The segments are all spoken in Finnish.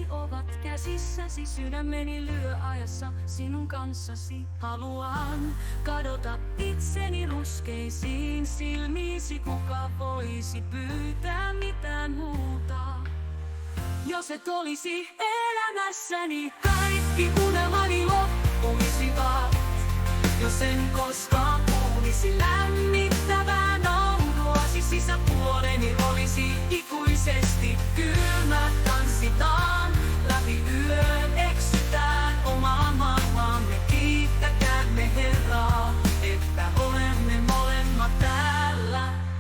ovat käsissäsi, sydämeni lyö ajassa sinun kanssasi. Haluan kadota itseni ruskeisiin silmiisi, kuka voisi pyytää mitään muuta. Jos et olisi elämässäni, kaikki unelmani loppuisivat. Jos en koskaan kuulisi lämmittävää nauruasi, sisäpuoleni olisi ikuisesti kylmä. Tanssitaan läpi yön, eksytään omaan maailmaamme. Kiittäkäämme Herraa, että olemme molemmat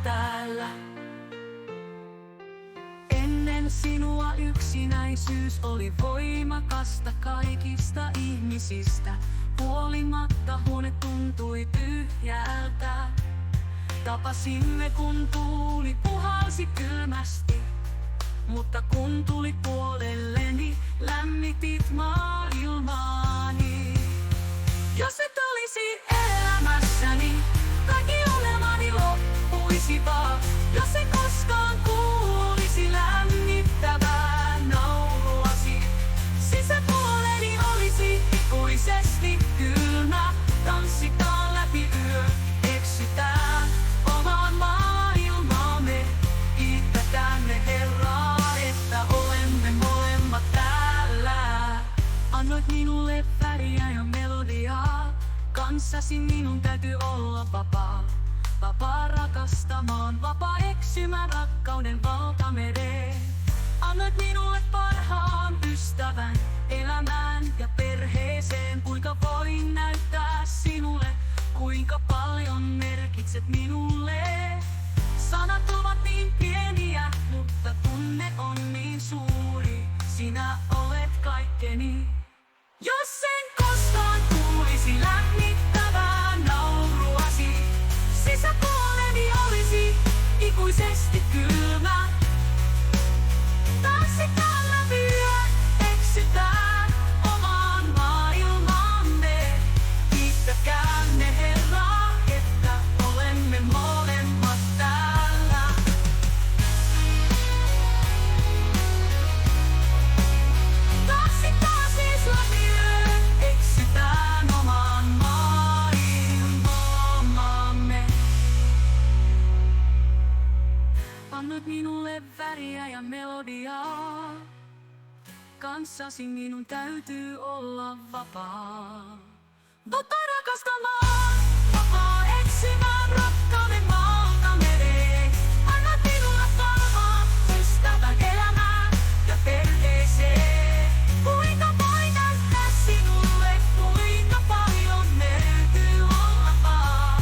täällä. Ennen sinua yksinäisyys oli voimakasta kaikista ihmisistä. Huolimatta huone tuntui tyhjältä. Tapasimme kun tuuli puhalsi kylmästi, mutta kun tuli puolelleni, lämmitit maailmaani. Jos et olisi elämässäni, kaikki unelmani loppuisivat. Jos en koskaan kuulisi lämmittävää nauruasi, sisäpuoleni olisi ikuisesti kylmä. Tanssitaan läpi yö, eksytään omaan maailmaamme. Kiittäkäämme Herraa, että olemme molemmat täällä. Annoit minulle väriä ja melodiaa, kanssasi minun täytyy olla vapaa. Vapaa rakastamaan, vapaa eksymään rakkauden valtamereen. Annoit minulle parhaan ystävän, elämään ja perheeseen. Kuinka voin näyttää sinulle, kuinka paljon merkitset minulle. Sanat ovat niin pieniä, mutta tunne on niin suuri. Sinä olet kaikkeni. Jos en koskaan kuulisi lämmittävää nauruasi, sisäpuoleni olisi ikuisesti kylmä. Tanssitaan läpi yön, eksytään omaan maailmaamme. Kiittäkäämme Herraa, että olemme molemmat täällä. Tanssitaan siis läpi yön, eksytään omaan maailmaamme. Annoit minulle väriä ja melodiaa, kanssasi minun täytyy olla vapaa. Vapaa rakastamaan, vapaa etsimään rakkauden valtamereen. Annoit minulle parhaan ystävän elämään ja perheeseen. Kuinka voin näyttää sinulle, kuinka paljon täytyy olla vapaa.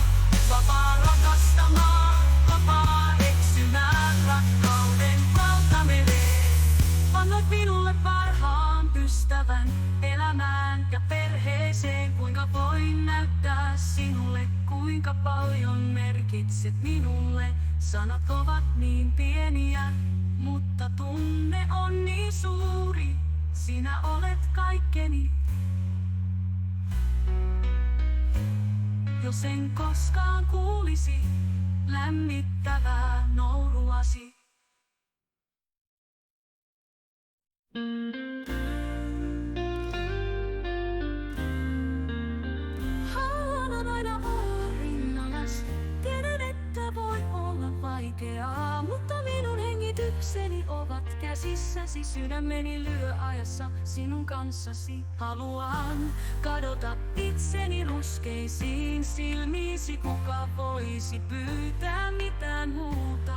Vapaa rakastamaan, vapaa eksymään rakkauden valtamereen. Annoit minulle parhaan ystävän elämään ja perheeseen. Kuinka voin näyttää sinulle, kuinka paljon merkitset minulle. Sanat ovat niin pieniä, mutta tunne on niin suuri. Sinä olet kaikkeni. Jos en koskaan kuulisi lämmittävää nauruasi. Haluan aina olla rinnallas. Tiedän, että voi olla vaikeaa, mutta minun hengitykseni ovat käsissäsi. Sydämeni lyö ajassa sinun kanssasi. Haluan kadota itseni ruskeisiin silmiisi, kuka voisi pyytää mitään muuta.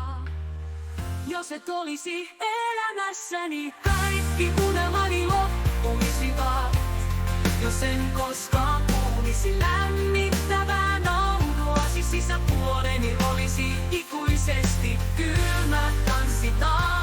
Jos et olisi elämässäni, kaikki unelmani loppuisivat. Jos en koskaan kuulisi lämmittävää nauruasi, sisäpuoleni olisi ikuisesti kylmä. Tanssitaan